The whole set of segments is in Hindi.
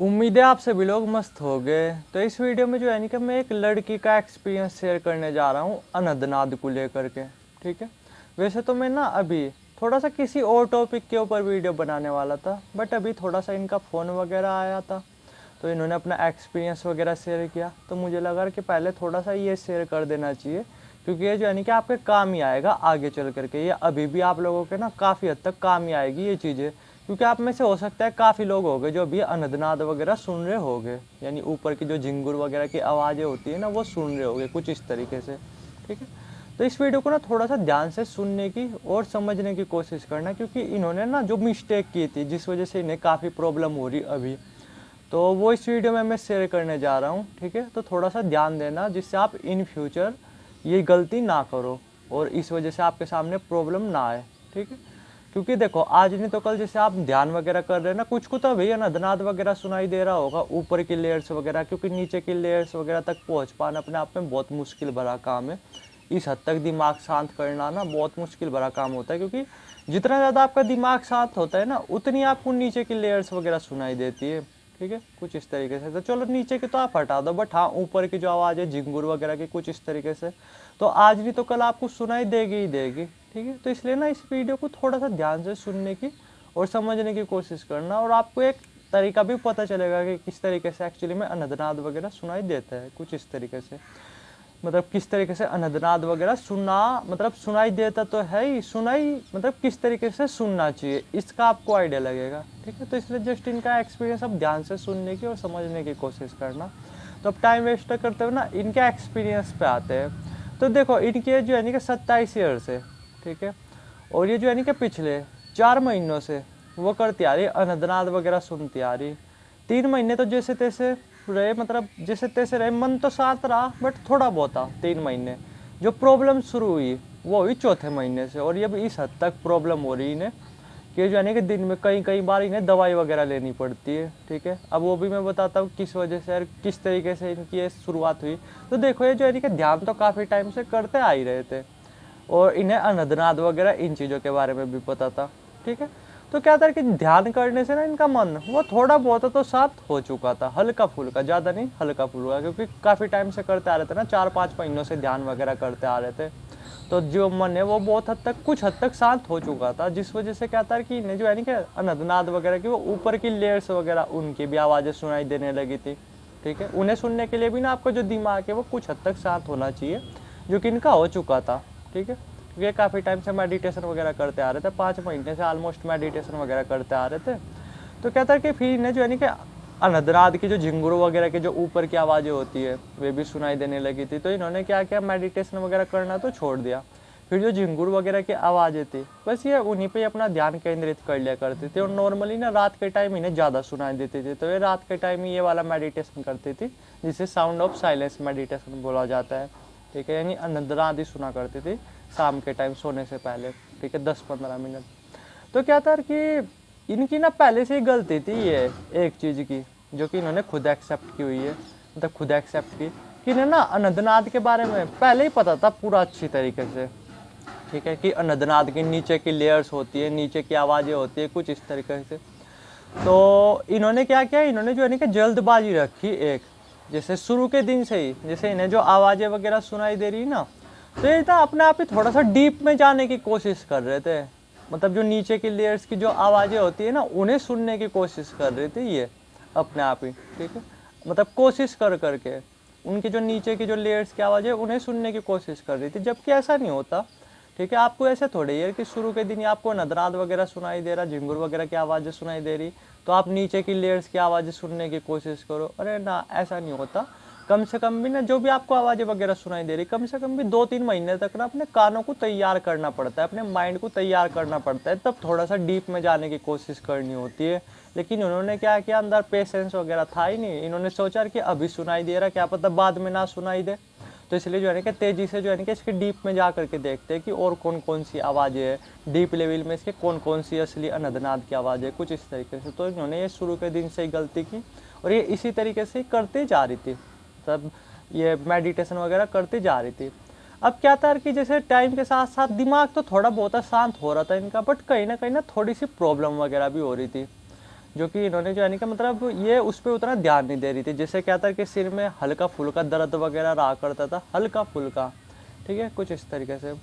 उम्मीद है आप सभी लोग मस्त हो गए। तो इस वीडियो में जो है कि मैं एक लड़की का एक्सपीरियंस शेयर करने जा रहा हूँ अनदनाद को लेकर के। ठीक है, वैसे तो मैं ना अभी थोड़ा सा किसी और टॉपिक के ऊपर वीडियो बनाने वाला था, बट अभी थोड़ा सा इनका फ़ोन वगैरह आया था तो इन्होंने अपना एक्सपीरियंस वगैरह शेयर किया, तो मुझे लगा कि पहले थोड़ा सा ये शेयर कर देना चाहिए, क्योंकि ये जो है कि आपके काम ही आएगा आगे चल करके। ये अभी भी आप लोगों के ना काफ़ी हद तक काम ही आएगी ये चीज़ें, क्योंकि आप में से हो सकता है काफ़ी लोग हो गए जो अभी अनदनाद वगैरह सुन रहे होंगे, यानी ऊपर की जो झिंगुर वगैरह की आवाज़ें होती है ना वो सुन रहे होंगे कुछ इस तरीके से। ठीक है, तो इस वीडियो को ना थोड़ा सा ध्यान से सुनने की और समझने की कोशिश करना, क्योंकि इन्होंने ना जो मिस्टेक की थी जिस वजह से इन्हें काफ़ी प्रॉब्लम हो रही अभी, तो वो इस वीडियो में मैं शेयर करने जा रहा हूँ। ठीक है, तो थोड़ा सा ध्यान देना जिससे आप इन फ्यूचर ये गलती ना करो और इस वजह से आपके सामने प्रॉब्लम ना आए। ठीक है, क्योंकि देखो आज नहीं तो कल जैसे आप ध्यान वगैरह कर रहे हैं ना, कुछ को तो भैया नदनाद वगैरह सुनाई दे रहा होगा ऊपर की लेयर्स वगैरह, क्योंकि नीचे की लेयर्स वगैरह तक पहुंच पाना अपने आप में बहुत मुश्किल भरा काम है। इस हद तक दिमाग शांत करना ना बहुत मुश्किल भरा काम होता है, क्योंकि जितना ज़्यादा आपका दिमाग शांत होता है ना उतनी आपको नीचे की लेयर्स वगैरह सुनाई देती है। ठीक है, कुछ इस तरीके से। तो चलो नीचे की तो आप हटा दो, बट हाँ ऊपर की जो आवाज़ है झिंगुर वगैरह की कुछ इस तरीके से तो आज नहीं तो कल आपको सुनाई देगी ही देगी। ठीक है, तो इसलिए ना इस वीडियो को थोड़ा सा ध्यान से सुनने की और समझने की कोशिश करना, और आपको एक तरीका भी पता चलेगा कि किस तरीके से एक्चुअली में अनदनाद वगैरह सुनाई देता है। कुछ इस तरीके से मतलब किस तरीके से अनदनाद वगैरह सुना, मतलब सुनाई देता तो है ही, सुनाई मतलब किस तरीके से सुनना चाहिए इसका आपको आइडिया लगेगा। ठीक है, तो इसलिए जस्ट इनका एक्सपीरियंस अब ध्यान से सुनने की और समझने की कोशिश करना। तो अब टाइम वेस्ट करते हुए ना इनके एक्सपीरियंस पे आते हैं। तो देखो इनके जो है कि 27 ईयर्स है। ठीक है, और ये जो है कि पिछले 4 महीनों से वो करती आ रही अनदनाद वगैरह सुनती आ रही। 3 महीने तो जैसे तैसे रहे, मतलब जैसे तैसे रहे, मन तो साथ रहा बट थोड़ा बहुत था 3 महीने। जो प्रॉब्लम शुरू हुई वो हुई चौथे महीने से, और ये भी इस हद तक प्रॉब्लम हो रही इन्हें कि जो है कि दिन में कई कई बार इन्हें दवाई वगैरह लेनी पड़ती है। ठीक है, अब वो भी मैं बताता हूँ किस वजह से और किस तरीके से इनकी ये शुरुआत हुई। तो देखो ये जो है कि ध्यान तो काफ़ी टाइम से करते आ ही रहे थे और इन्हें अनदनाद वगैरह इन चीज़ों के बारे में भी पता था। ठीक है, तो क्या था कि ध्यान करने से ना इनका मन वो थोड़ा बहुत तो शांत हो चुका था, हल्का फुल्का, ज़्यादा नहीं हल्का फुल्का, क्योंकि काफ़ी टाइम से करते आ रहे थे ना, 4-5 महीनों से ध्यान वगैरह करते आ रहे थे। तो जो मन है वो बहुत हद तक कुछ हद तक शांत हो चुका था, जिस वजह से क्या था कि इन्हें जो है नहीं कि अनदनाद वगैरह की वो ऊपर की लेयर्स वगैरह उनकी भी आवाज़ें सुनाई देने लगी थी। ठीक है, उन्हें सुनने के लिए भी ना आपका जो दिमाग है वो कुछ हद तक शांत होना चाहिए, जो कि इनका हो चुका था। ठीक है, क्योंकि काफ़ी टाइम से मेडिटेशन वगैरह करते आ रहे थे, 5 महीने से ऑलमोस्ट मेडिटेशन वगैरह करते आ रहे थे। तो कहता है कि फिर इन्हें जो है कि अनदरात की जो झिंगुर वगैरह की जो ऊपर की आवाज़ें होती है वे भी सुनाई देने लगी थी। तो इन्होंने क्या किया, मेडिटेशन वगैरह करना तो छोड़ दिया। फिर जो झिंगुर वगैरह की आवाज़ें थी बस ये उन्हीं पे अपना ध्यान केंद्रित कर लिया करती थी, और नॉर्मली ना रात के टाइम इन्हें ज़्यादा सुनाई देती थी, तो ये रात के टाइम ही ये वाला मेडिटेशन करती थी, जिसे साउंड ऑफ साइलेंस मेडिटेशन बोला जाता है। ठीक है, यानी अनदरात ही सुना करती थी शाम के टाइम सोने से पहले। ठीक है, 10-15 मिनट। तो क्या था कि इनकी ना पहले से ही गलती थी ये एक चीज़ की, जो कि इन्होंने खुद एक्सेप्ट की हुई है, मतलब खुद एक्सेप्ट की कि इन्हें ना अनंतनाद के बारे में पहले ही पता था पूरा अच्छी तरीके से। ठीक है, कि अनंतनाद की नीचे की लेयर्स होती है, नीचे की आवाज़ें होती है कुछ इस तरीके से। तो इन्होंने क्या किया, इन्होंने जो है कि जल्दबाजी रखी एक, जैसे शुरू के दिन से ही जैसे इन्हें जो आवाज़ें वगैरह सुनाई दे रही ना, तो ये ना अपने आप ही थोड़ा सा डीप में जाने की कोशिश कर रहे थे, मतलब जो नीचे की लेयर्स की जो आवाज़ें होती है ना उन्हें सुनने की कोशिश कर रहे थे ये अपने आप ही। ठीक है, मतलब कोशिश कर करके उनकी जो नीचे की जो लेयर्स की आवाज़ है उन्हें सुनने की कोशिश कर रही थी, जबकि ऐसा नहीं होता। ठीक है, आपको ऐसे थोड़े ही है कि शुरू के दिन ही आपको नदरात वगैरह सुनाई दे रहा, झिंगुर वगैरह की आवाज़ें सुनाई दे रही, तो आप नीचे की लेयर्स की आवाज़ें सुनने की कोशिश करो। अरे ना, ऐसा नहीं होता। कम से कम भी ना जो भी आपको आवाज़ें वगैरह सुनाई दे रही, कम से कम भी 2-3 महीने तक ना अपने कानों को तैयार करना पड़ता है, अपने माइंड को तैयार करना पड़ता है, तब थोड़ा सा डीप में जाने की कोशिश करनी होती है। लेकिन उन्होंने क्या किया, अंदर पेशेंस वगैरह था ही नहीं, इन्होंने सोचा कि अभी सुनाई दे रहा, क्या पता बाद में ना सुनाई दे। तो इसलिए जो है ना कि तेज़ी से जो है ना कि इसके डीप में जा करके देखते हैं कि और कौन कौन सी आवाज़ें है डीप लेवल में, इसके कौन कौन सी असली अनदनाद की आवाज़ है कुछ इस तरीके से। तो इन्होंने ये शुरू के दिन से ही गलती की और ये इसी तरीके से करते जा रही थी, तब ये मेडिटेशन वगैरह करती जा रही थी। अब क्या था कि जैसे टाइम के साथ साथ दिमाग तो थोड़ा बहुत शांत हो रहा था इनका, बट कहीं ना थोड़ी सी प्रॉब्लम वगैरह भी हो रही थी। जो कि इन्होंने जो है कि मतलब ये उस पर उतना ध्यान नहीं दे रही थी। जैसे क्या था कि सिर में हल्का फुल्का दर्द वगैरह रहा करता था, हल्का फुल्का, ठीक है, कुछ इस तरीके से।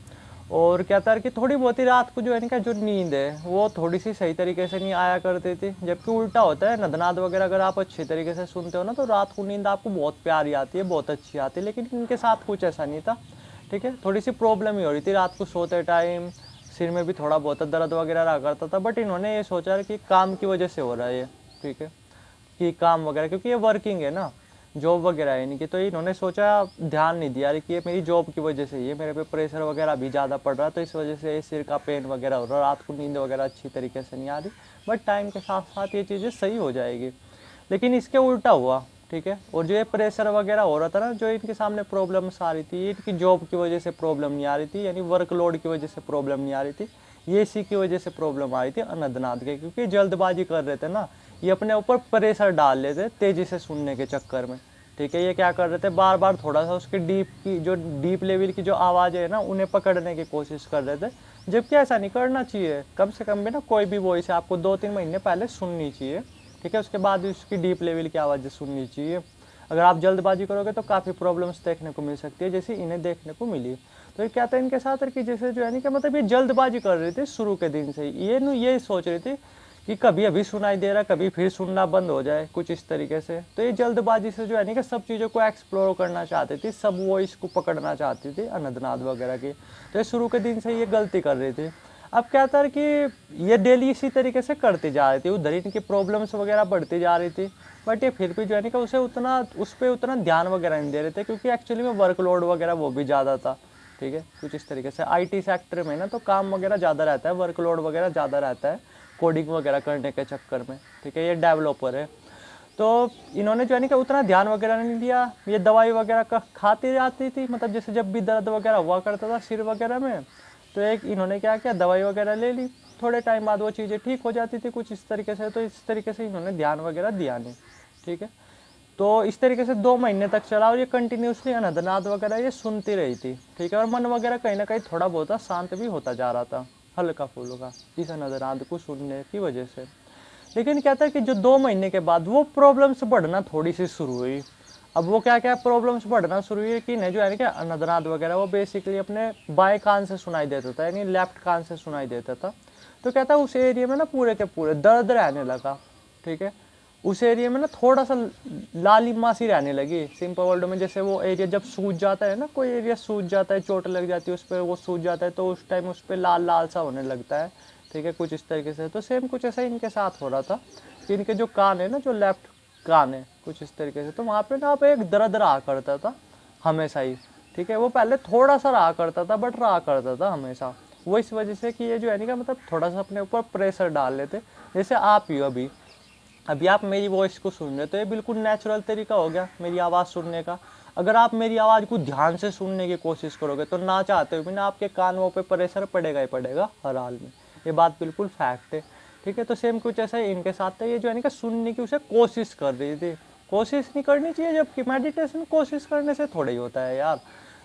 और क्या था कि थोड़ी बहुत ही रात को जो है कि जो नींद है वो थोड़ी सी सही तरीके से नहीं आया करती थी, जबकि उल्टा होता है। नदनाद वगैरह अगर आप अच्छी तरीके से सुनते हो ना तो रात को नींद आपको बहुत प्यारी आती है, बहुत अच्छी आती है। लेकिन इनके साथ कुछ ऐसा नहीं था, ठीक है, थोड़ी सी प्रॉब्लम ही हो रही थी रात को सोते टाइम। सिर में भी थोड़ा बहुत दर्द वगैरह रहा करता था, बट इन्होंने ये सोचा कि काम की वजह से हो रहा है ये, ठीक है, कि काम वगैरह, क्योंकि ये वर्किंग है ना, जॉब वगैरह है इनकी, तो इन्होंने सोचा, ध्यान नहीं दिया कि ये मेरी जॉब की वजह से, ये मेरे पे प्रेशर वगैरह भी ज़्यादा पड़ रहा है, तो इस वजह से सिर का पेन वगैरह हो रहा है, रात को नींद वगैरह अच्छी तरीके से नहीं आ रही। बट टाइम के साथ साथ ये चीज़ें सही हो जाएगी। लेकिन इसके उल्टा हुआ, ठीक है। और जो ये प्रेशर वगैरह हो रहा था ना, जो इनके सामने प्रॉब्लम्स आ रही थी, ये इनकी जॉब की वजह से प्रॉब्लम नहीं आ रही थी, यानी वर्कलोड की वजह से प्रॉब्लम नहीं आ रही थी, ये इसी की वजह से प्रॉब्लम आ रही थी अनंतनाथ के, क्योंकि जल्दबाजी कर रहे थे ना, ये अपने ऊपर प्रेशर डाल लेते तेज़ी से सुनने के चक्कर में, ठीक है। ये क्या कर रहे थे, बार बार थोड़ा सा उसके डीप लेवल की जो आवाज़ें है ना उन्हें पकड़ने की कोशिश कर रहे थे, जबकि ऐसा नहीं करना चाहिए। कम से कम भी ना कोई भी वॉइस है आपको 2-3 महीने पहले सुननी चाहिए, ठीक है, उसके बाद उसकी डीप लेवल की आवाज़ें सुननी चाहिए। अगर आप जल्दबाजी करोगे तो काफ़ी प्रॉब्लम्स देखने को मिल सकती है, जैसे इन्हें देखने को मिली। तो ये क्या था इनके साथ कि जैसे जो है नहीं कि मतलब ये जल्दबाजी कर रही थी शुरू के दिन से ही, ये सोच रही थी कि कभी अभी सुनाई दे रहा, कभी फिर सुनना बंद हो जाए, कुछ इस तरीके से। तो ये जल्दबाजी से जो है नहीं कि सब चीज़ों को एक्सप्लोर करना चाहती थी, सब वॉइस को पकड़ना चाहती थी अनंतनाद वगैरह की। तो ये शुरू के दिन से ये गलती कर रही थी। अब क्या था कि ये डेली इसी तरीके से करती जा रही थी, उधर इनकी प्रॉब्लम्स वगैरह बढ़ती जा रही थी, बट ये फिर भी जो है नहीं कि उस पर उतना ध्यान वगैरह नहीं दे रहे थे, क्योंकि एक्चुअली में वर्कलोड वगैरह वो भी ज़्यादा था, ठीक है, कुछ इस तरीके से। आईटी सेक्टर में ना तो काम वगैरह ज़्यादा रहता है, वर्कलोड वगैरह ज़्यादा रहता है कोडिंग वगैरह करने के चक्कर में, ठीक है, ये डेवलपर है। तो इन्होंने जो है नहीं कि उतना ध्यान वगैरह नहीं दिया, ये दवाई वगैरह का खाती जाती थी, मतलब जैसे जब भी दर्द वगैरह हुआ करता था सिर वगैरह में, तो एक इन्होंने क्या किया, दवाई वगैरह ले ली, थोड़े टाइम बाद वो चीज़ें ठीक हो जाती थी, कुछ इस तरीके से। तो इस तरीके से इन्होंने ध्यान वगैरह दिया नहीं, ठीक है। तो इस तरीके से 2 महीने तक चला और ये कंटिन्यूसली अनंतनाद वगैरह ये सुनती रही थी, ठीक है। और मन वगैरह कहीं ना कहीं थोड़ा बहुत शांत भी होता जा रहा था, हल्का फुल्का, इस अनंतनाद को सुनने की वजह से। लेकिन क्या था कि जो 2 महीने के बाद वो प्रॉब्लम्स बढ़ना थोड़ी सी शुरू हुई। अब वो क्या क्या प्रॉब्लम्स बढ़ना शुरू हुई कि इन्हें जो है क्या अनंतनाद वगैरह वो बेसिकली अपने बाएं कान से सुनाई देता था, यानी लेफ्ट कान से सुनाई देता था। तो क्या था उस एरिया में ना पूरे के पूरे दर्द रहने लगा, ठीक है। उस एरिया में ना थोड़ा सा लालिमा सी रहने लगी, सिंपल वर्ड में। जैसे वो एरिया जब सूज जाता है ना, कोई एरिया सूज जाता है, चोट लग जाती है उस पर, वो सूज जाता है, तो उस टाइम उस पर लाल लाल सा होने लगता है, ठीक है, कुछ इस तरीके से। तो सेम कुछ ऐसा इनके साथ हो रहा था कि इनके जो कान है ना, जो लेफ्ट कान है, कुछ इस तरीके से, तो वहाँ पे ना एक दर्द रहा करता था हमेशा ही, ठीक है। वो पहले थोड़ा सा रहा करता था, बट रहा करता था हमेशा। वो इस वजह से कि ये जो है नहीं मतलब थोड़ा सा अपने ऊपर प्रेशर डाल लेते। जैसे आप ही अभी आप मेरी वॉइस को सुन रहे हो, तो ये बिल्कुल नेचुरल तरीका हो गया मेरी आवाज़ सुनने का। अगर आप मेरी आवाज़ को ध्यान से सुनने की कोशिश करोगे तो ना चाहते हुए भी ना आपके कानों पे प्रेशर पड़ेगा ही पड़ेगा हर हाल में, ये बात बिल्कुल फैक्ट है, ठीक है। तो सेम कुछ ऐसा ही इनके साथ था। ये जो है ना सुनने की उसे कोशिश कर रही थी, कोशिश नहीं करनी चाहिए, जबकि मेडिटेशन कोशिश करने से थोड़ा ही होता है यार।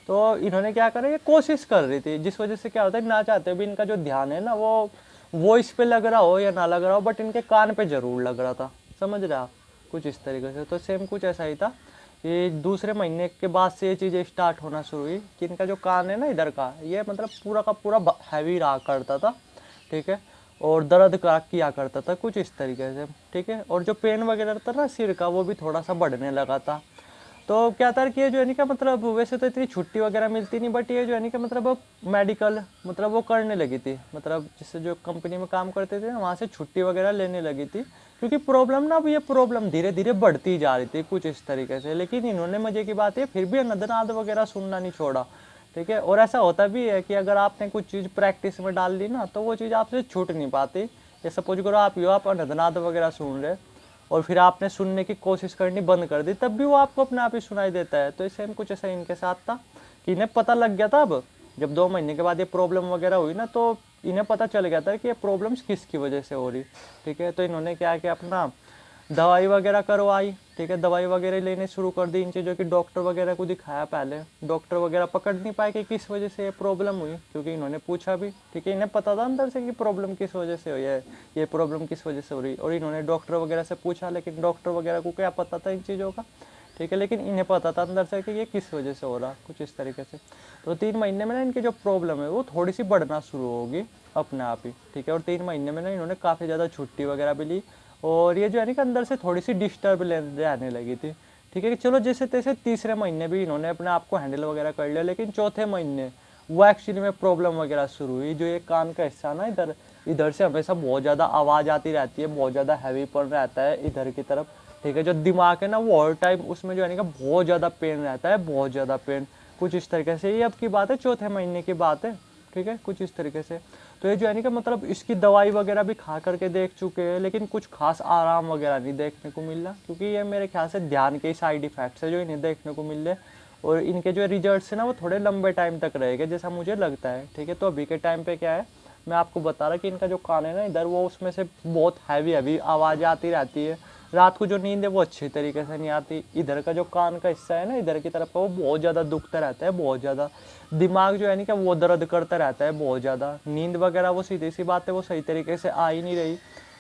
तो इन्होंने क्या करा, ये कोशिश कर रही थी, जिस वजह से क्या होता है ना चाहते हुए भी इनका जो ध्यान है ना वो वॉइस पे लग रहा हो या ना लग रहा हो, बट इनके कान पे जरूर लग रहा था, समझ रहे आप, कुछ इस तरीके से। तो सेम कुछ ऐसा ही था कि दूसरे महीने के बाद से ये चीज़ें स्टार्ट होना शुरू हुई कि इनका जो कान है ना इधर का, ये मतलब पूरा का पूरा हैवी रहा करता था, ठीक है, और दर्द किया करता था कुछ इस तरीके से, ठीक है। और जो पेन वगैरह था ना सिर का, वो भी थोड़ा सा बढ़ने लगा था। तो क्या था कि ये जो है नहीं का मतलब वैसे तो इतनी छुट्टी वगैरह मिलती नहीं, बट ये जो है नहीं का मतलब मेडिकल मतलब वो करने लगी थी, मतलब जिससे जो कंपनी में काम करते थे वहाँ से छुट्टी वगैरह लेने लगी थी, क्योंकि प्रॉब्लम ना अब ये प्रॉब्लम धीरे धीरे बढ़ती जा रही थी कुछ इस तरीके से। लेकिन इन्होंने मजे की बात है फिर भी अनंतनाद वगैरह सुनना नहीं छोड़ा, ठीक है। और ऐसा होता भी है कि अगर आपने कुछ चीज़ प्रैक्टिस में डाल ली ना तो वो चीज़ आपसे छूट नहीं पाती। ये सपोज करो आप अनंतनाद वगैरह सुन रहे और फिर आपने सुनने की कोशिश करनी बंद कर दी, तब भी वो आपको अपने आप ही सुनाई देता है। तो सेम कुछ ऐसा इनके साथ था कि इन्हें पता लग गया था, अब जब 2 महीने के बाद ये प्रॉब्लम वगैरह हुई ना तो इन्हें पता चल गया था कि ये प्रॉब्लम्स किसकी वजह से हो रही, ठीक है। तो इन्होंने क्या किया, अपना दवाई वगैरह करवाई, ठीक है, दवाई वगैरह लेने शुरू कर दी इन चीज़ों की, डॉक्टर वगैरह को दिखाया। पहले डॉक्टर वगैरह पकड़ नहीं पाए कि किस वजह से ये प्रॉब्लम हुई, क्योंकि इन्होंने पूछा भी, ठीक है, इन्हें पता था अंदर से कि प्रॉब्लम किस वजह से हुई है, ये प्रॉब्लम किस वजह से हो रही, और इन्होंने डॉक्टर वगैरह से पूछा, लेकिन डॉक्टर वगैरह को क्या पता था इन चीज़ों का, ठीक है, लेकिन इन्हें पता था अंदर से कि ये किस वजह से हो रहा, कुछ इस तरीके से। तो 3 महीने में ना इनकी जो प्रॉब्लम है वो थोड़ी सी बढ़ना शुरू होगी अपने आप ही, ठीक है, और 3 महीने में ना इन्होंने काफ़ी ज़्यादा छुट्टी वगैरह भी ली, और ये जो है ना कि अंदर से थोड़ी सी डिस्टर्ब रहने लगी थी, ठीक है, कि चलो जैसे तैसे तीसरे महीने भी इन्होंने अपने आप को हैंडल वगैरह कर लिया, लेकिन चौथे महीने वो एक्चुअली में प्रॉब्लम वगैरह शुरू हुई। जो ये कान का हिस्सा ना, इधर इधर से हमेशा बहुत ज़्यादा आवाज़ आती रहती है, बहुत ज़्यादा हैवीपन रहता है इधर की तरफ, ठीक है, जो दिमाग है ना वो हर टाइम उसमें जो है ना बहुत ज़्यादा पेन रहता है, बहुत ज़्यादा पेन, कुछ इस तरीके से। ये अब की बात है, चौथे महीने की बात है, ठीक है, कुछ इस तरीके से। तो ये जो है ना कि मतलब इसकी दवाई वगैरह भी खा करके देख चुके हैं, लेकिन कुछ खास आराम वगैरह नहीं देखने को मिल रहा, क्योंकि ये मेरे ख्याल से ध्यान के साइड इफेक्ट्स है जो इन्हें देखने को मिल रहे, और इनके जो रिजल्ट्स है ना वो थोड़े लंबे टाइम तक रहेंगे जैसा मुझे लगता है, ठीक है। तो अभी के टाइम पे क्या है, मैं आपको बता रहा कि इनका जो कान है ना इधर, वो उसमें से बहुत हैवी आवाज़ आती रहती है, रात को जो नींद है वो अच्छी तरीके से नहीं आती, इधर का जो कान का हिस्सा है ना इधर की तरफ का, वो बहुत ज़्यादा दुखता रहता है, बहुत ज़्यादा दिमाग जो है ना क्या वो दर्द करता रहता है बहुत ज़्यादा, नींद वगैरह वो सीधी सी बात है वो सही तरीके से आ ही नहीं रही,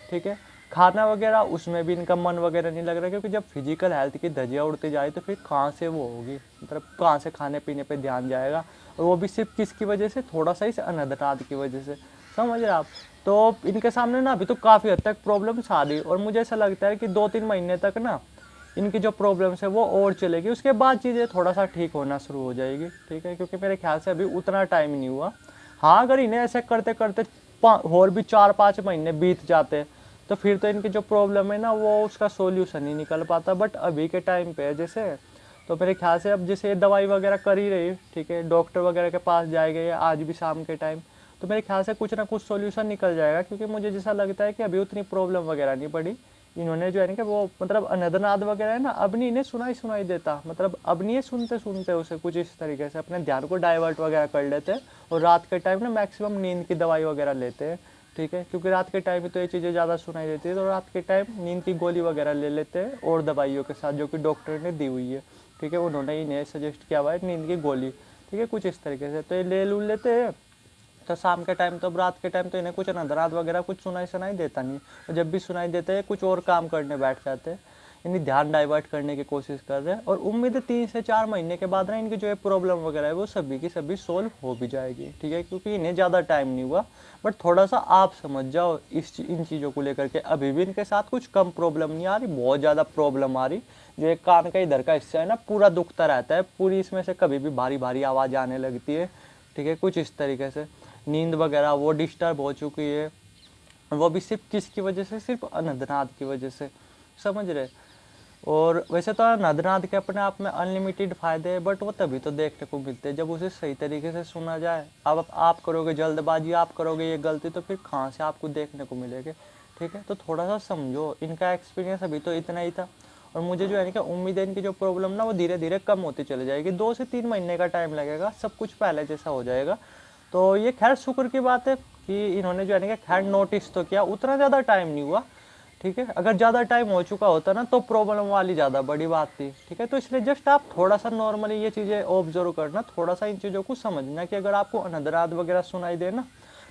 ठीक है। खाना वगैरह उसमें भी इनका मन वगैरह नहीं लग रहा, क्योंकि जब फिजिकल हेल्थ की धज्जियाँ उड़ती जाए तो फिर कहाँ से वो होगी, मतलब कहाँ से खाने पीने पे ध्यान जाएगा, और वो भी सिर्फ किसकी वजह से, थोड़ा सा इस अनदनाद की वजह से, समझ रहे आप। तो इनके सामने ना अभी तो काफ़ी हद तक प्रॉब्लम्स आ रही, और मुझे ऐसा लगता है कि 2-3 महीने तक ना इनकी जो प्रॉब्लम्स है वो और चलेगी, उसके बाद चीज़ें थोड़ा सा ठीक होना शुरू हो जाएगी, ठीक है, क्योंकि मेरे ख्याल से अभी उतना टाइम नहीं हुआ। हाँ, अगर इन्हें ऐसे करते करते और भी 4-5 महीने बीत जाते तो फिर तो इनकी जो प्रॉब्लम है ना वो उसका सोल्यूशन ही निकल पाता, बट अभी के टाइम पे जैसे, तो मेरे ख्याल से अब जैसे दवाई वगैरह कर ही रही, ठीक है, डॉक्टर वगैरह के पास जाएंगे आज भी शाम के टाइम, तो मेरे ख्याल से कुछ ना कुछ सोल्यूशन निकल जाएगा, क्योंकि मुझे जैसा लगता है कि अभी उतनी प्रॉब्लम वगैरह नहीं पड़ी। इन्होंने जो है ना कि वो मतलब अनदनाद वगैरह है ना, अब नहीं इन्हें सुनाई देता, मतलब अब नहीं है सुनते सुनते उसे, कुछ इस तरीके से अपने ध्यान को डाइवर्ट वगैरह कर लेते हैं, और रात के टाइम ना मैक्सिमम नींद की दवाई वगैरह लेते हैं, ठीक है, क्योंकि रात के टाइम में तो ये चीज़ें ज़्यादा सुनाई देती है, तो रात के टाइम नींद की गोली वगैरह ले लेते हैं और दवाइयों के साथ जो कि डॉक्टर ने दी हुई है, ठीक है, उन्होंने इन्हें सजेस्ट किया हुआ है नींद की गोली, ठीक है, कुछ इस तरीके से। तो ये ले लू लेते हैं, तो शाम के टाइम तो, अब रात के टाइम तो इन्हें कुछ अंधरात वगैरह कुछ सुनाई देता नहीं, और जब भी सुनाई देते हैं कुछ और काम करने बैठ जाते हैं, यानी ध्यान डाइवर्ट करने की कोशिश कर रहे हैं, और उम्मीद है 3 से 4 महीने के बाद ना इनकी जो है प्रॉब्लम वगैरह है वो सभी की सभी सोल्व हो भी जाएगी, ठीक है, क्योंकि इन्हें ज़्यादा टाइम नहीं हुआ, बट थोड़ा सा आप समझ जाओ इन चीज़ों को लेकर के। अभी भी इनके साथ कुछ कम प्रॉब्लम नहीं आ रही, बहुत ज़्यादा प्रॉब्लम आ रही, जो एक कान का इधर का हिस्सा है ना पूरा दुखता रहता है, पूरी इसमें से कभी भी भारी भारी आवाज़ आने लगती है, ठीक है, कुछ इस तरीके से। नींद वगैरह वो डिस्टर्ब हो चुकी है, वो भी सिर्फ किसकी वजह से, सिर्फ अनंतनाथ की वजह से, समझ रहे। और वैसे तो अनंतनाथ के अपने आप में अनलिमिटेड फ़ायदे हैं, बट वो तभी तो देखने को मिलते हैं जब उसे सही तरीके से सुना जाए। अब आप करोगे जल्दबाजी, आप करोगे ये गलती, तो फिर कहाँ से आपको देखने को मिलेगी, ठीक है। तो थोड़ा सा समझो, इनका एक्सपीरियंस अभी तो इतना ही था, और मुझे जो है कि उम्मीद है इनकी जो प्रॉब्लम ना वो धीरे धीरे कम होती चली जाएगी, 2 से 3 महीने का टाइम लगेगा, सब कुछ पहले जैसा हो जाएगा। तो ये खैर शुक्र की बात है कि इन्होंने जो है कि खैर नोटिस तो किया, उतना ज़्यादा टाइम नहीं हुआ, ठीक है, अगर ज़्यादा टाइम हो चुका होता ना तो प्रॉब्लम वाली ज़्यादा बड़ी बात थी, ठीक है। तो इसलिए जस्ट आप थोड़ा सा नॉर्मली ये चीज़ें ऑब्जर्व करना, थोड़ा सा इन चीज़ों को समझना कि अगर आपको अनदरात वगैरह सुनाई दे ना,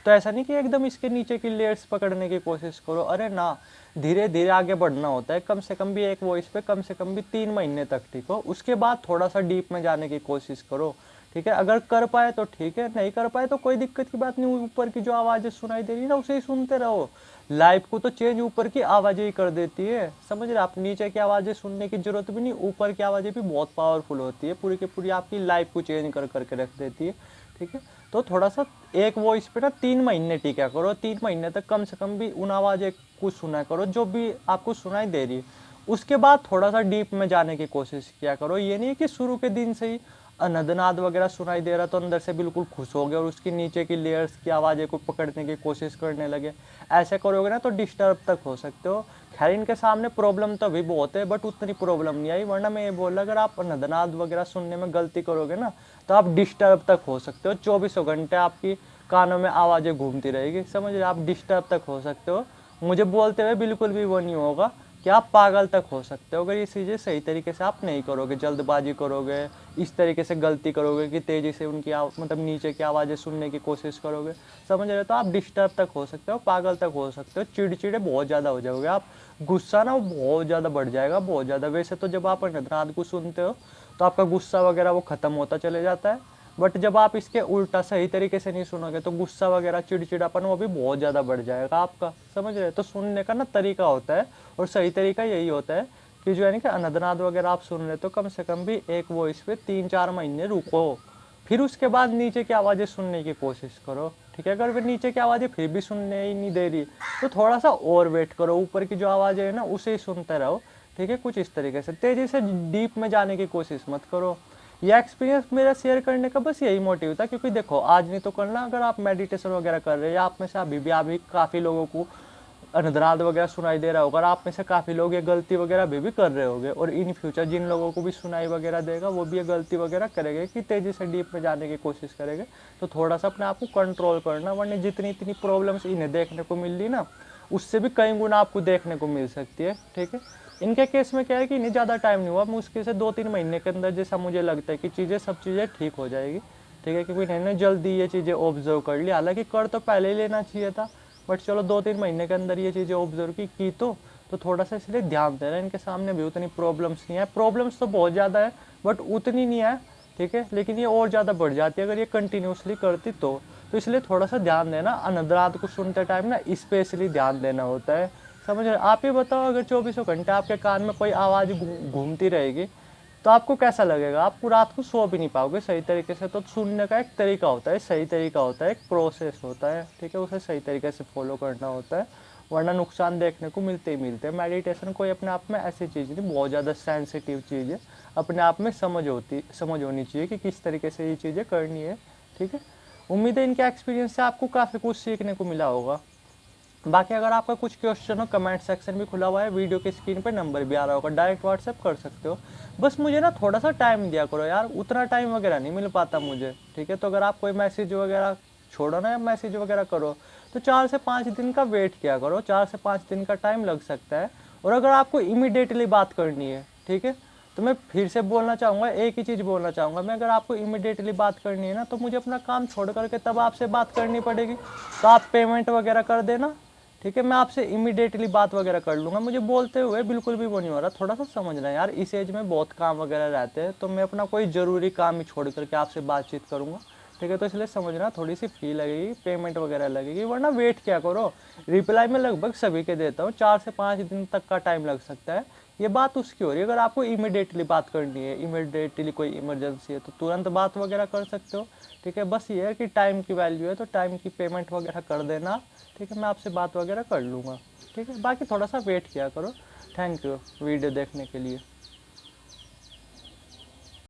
तो ऐसा नहीं कि एकदम इसके नीचे की लेयर्स पकड़ने की कोशिश करो, अरे ना, धीरे धीरे आगे बढ़ना होता है, कम से कम भी एक वॉइस पे कम से कम भी 3 महीने तक, ठीक हो, उसके बाद थोड़ा सा डीप में जाने की कोशिश करो, ठीक है। अगर कर पाए तो ठीक है, नहीं कर पाए तो कोई दिक्कत की बात नहीं, ऊपर की जो आवाज़ें सुनाई दे रही है ना उसे ही सुनते रहो, लाइफ को तो चेंज ऊपर की आवाज़ें ही कर देती है, समझ रहे। आप नीचे की आवाज़ें सुनने की जरूरत भी नहीं, ऊपर की आवाज़ें भी बहुत पावरफुल होती है, पूरी की पूरी आपकी लाइफ को चेंज कर करके रख देती है, ठीक है। तो थोड़ा सा एक वॉइस पे ना 3 महीने टीका करो, 3 महीने तक कम से कम भी उन आवाज़ें को सुना करो जो भी आपको सुनाई दे रही है, उसके बाद थोड़ा सा डीप में जाने की कोशिश किया करो। ये नहीं कि शुरू के दिन से ही अनदनाद वगैरह सुनाई दे रहा तो अंदर से बिल्कुल खुश हो गए और उसकी नीचे की लेयर्स की आवाज़ें को पकड़ने की कोशिश करने लगे, ऐसे करोगे ना तो डिस्टर्ब तक हो सकते हो। खैर इनके सामने प्रॉब्लम तो अभी बहुत है, बट उतनी प्रॉब्लम नहीं आई, वरना मैं ये बोल रहा अगर आप अनदनाद वगैरह सुनने में गलती करोगे ना तो आप डिस्टर्ब तक हो सकते हो, 24 घंटे आपकी कानों में आवाज़ें घूमती रहेगी, समझ रहे, आप डिस्टर्ब तक हो सकते हो। मुझे बोलते हुए बिल्कुल भी वो नहीं होगा, कि आप पागल तक हो सकते हो अगर ये चीज़ें सही तरीके से आप नहीं करोगे, जल्दबाजी करोगे, इस तरीके से गलती करोगे कि तेज़ी से उनकी मतलब नीचे की आवाज़ें सुनने की कोशिश करोगे, समझ रहे हो, तो आप डिस्टर्ब तक हो सकते हो, पागल तक हो सकते हो, चिड़चिड़े बहुत ज़्यादा हो जाओगे आप, गुस्सा ना वो बहुत ज़्यादा बढ़ जाएगा, बहुत ज़्यादा। वैसे तो जब आप अनंतनाद को सुनते हो तो आपका गुस्सा वगैरह वो ख़त्म होता चले जाता है, बट जब आप इसके उल्टा सही तरीके से नहीं सुनोगे तो गुस्सा वगैरह चिड़चिड़ापन वो भी बहुत ज़्यादा बढ़ जाएगा आपका, समझ रहे हो। तो सुनने का ना तरीका होता है और सही तरीका यही होता है कि जो है ना कि अनंतनाद वगैरह आप सुन रहे तो कम से कम भी एक वॉइस पे 3-4 महीने रुको, फिर उसके बाद नीचे की आवाज़ें सुनने की कोशिश करो, ठीक है। अगर फिर नीचे की आवाज़ें फिर भी सुनने ही नहीं दे रही तो थोड़ा सा और वेट करो, ऊपर की जो आवाज़ें है ना उसे ही सुनते रहो, ठीक है। कुछ इस तरीके से तेज़ी से डीप में जाने की कोशिश मत करो। ये एक्सपीरियंस मेरा शेयर करने का बस यही मोटिव था, क्योंकि देखो आज नहीं तो कल ना अगर आप मेडिटेशन वगैरह कर रहे हैं या आप में से अभी काफ़ी लोगों को अनदराद वगैरह सुनाई दे रहा होगा और आप में से काफ़ी लोग ये गलती वगैरह भी कर रहे होंगे, और इन फ्यूचर जिन लोगों को भी सुनाई वगैरह देगा वो भी ये गलती वगैरह करेंगे कि तेज़ी से डीप में जाने की कोशिश करेंगे। तो थोड़ा सा अपने आप को कंट्रोल करना, वरना जितनी इतनी प्रॉब्लम्स इन्हें देखने को मिल रही ना उससे भी कई गुना आपको देखने को मिल सकती है, ठीक है। इनके केस में क्या है कि इन्हें ज़्यादा टाइम नहीं हुआ, मुश्किल से 2-3 महीने के अंदर जैसा मुझे लगता है कि सब चीज़ें ठीक हो जाएगी, ठीक है। क्योंकि इन्होंने जल्दी ये चीज़ें ऑब्जर्व कर ली, हालांकि कर तो पहले ही लेना चाहिए था, बट चलो 2-3 महीने के अंदर ये चीज़ें ऑब्जर्व की तो थोड़ा सा इसलिए ध्यान दे रहे हैं। इनके सामने भी उतनी प्रॉब्लम्स नहीं है, प्रॉब्लम्स तो बहुत ज़्यादा है बट उतनी नहीं है, ठीक है। लेकिन ये और ज़्यादा बढ़ जाती है अगर ये कंटिन्यूसली करती तो इसलिए थोड़ा सा ध्यान देना। अनदरात को सुनते टाइम ना स्पेशली ध्यान देना होता है, समझ रहे। आप ही बताओ अगर 24 घंटे आपके कान में कोई आवाज़ घूमती रहेगी तो आपको कैसा लगेगा, आपको रात को सो भी नहीं पाओगे सही तरीके से। तो सुनने का एक तरीका होता है, सही तरीका होता है, एक प्रोसेस होता है, ठीक है। उसे सही तरीके से फॉलो करना होता है, वरना नुकसान देखने को मिलते ही मिलते हैं। मेडिटेशन कोई अपने आप में ऐसी चीज़ नहीं, बहुत ज़्यादा सेंसिटिव चीज़ है, अपने आप में समझ होनी चाहिए कि किस तरीके से ये चीज़ें करनी है, ठीक है। उम्मीद है इनके एक्सपीरियंस से आपको काफ़ी कुछ सीखने को मिला होगा। बाकी अगर आपका कुछ क्वेश्चन हो, कमेंट सेक्शन भी खुला हुआ है, वीडियो की स्क्रीन पे नंबर भी आ रहा होगा, डायरेक्ट व्हाट्सएप कर सकते हो। बस मुझे ना थोड़ा सा टाइम दिया करो यार, उतना टाइम वगैरह नहीं मिल पाता मुझे, ठीक है। तो अगर आप कोई मैसेज वगैरह छोड़ो ना या मैसेज वगैरह करो तो 4 से 5 दिन का वेट किया करो, 4 से 5 दिन का टाइम लग सकता है। और अगर आपको इमीडिएटली बात करनी है, ठीक है, तो मैं फिर से बोलना चाहूँगा, एक ही चीज़ बोलना चाहूँगा मैं, अगर आपको इमीडिएटली बात करनी है ना तो मुझे अपना काम छोड़ करके तब आपसे बात करनी पड़ेगी। तो आप पेमेंट वगैरह कर देना, ठीक है। मैं आपसे इमीडिएटली बात वगैरह कर लूँगा, मुझे बोलते हुए बिल्कुल भी वो नहीं हो रहा। थोड़ा सा समझना यार, इस एज में बहुत काम वगैरह रहते हैं, तो मैं अपना कोई ज़रूरी काम ही छोड़ करके आपसे बातचीत करूँगा, ठीक है। तो इसलिए समझना, थोड़ी सी फी लगेगी, पेमेंट वगैरह लगेगी, वरना वेट क्या करो। रिप्लाई मैं लगभग सभी के देता हूँ, 4 से 5 दिन तक का टाइम लग सकता है। ये बात उसकी हो रही है, अगर आपको इमीडिएटली बात करनी है, इमीडिएटली कोई इमरजेंसी है तो तुरंत बात वगैरह कर सकते हो, ठीक है। बस ये है कि टाइम की वैल्यू है तो टाइम की पेमेंट वगैरह कर देना, ठीक है। मैं आपसे बात वगैरह कर लूँगा, ठीक है। बाकी थोड़ा सा वेट किया करो। थैंक यू वीडियो देखने के लिए।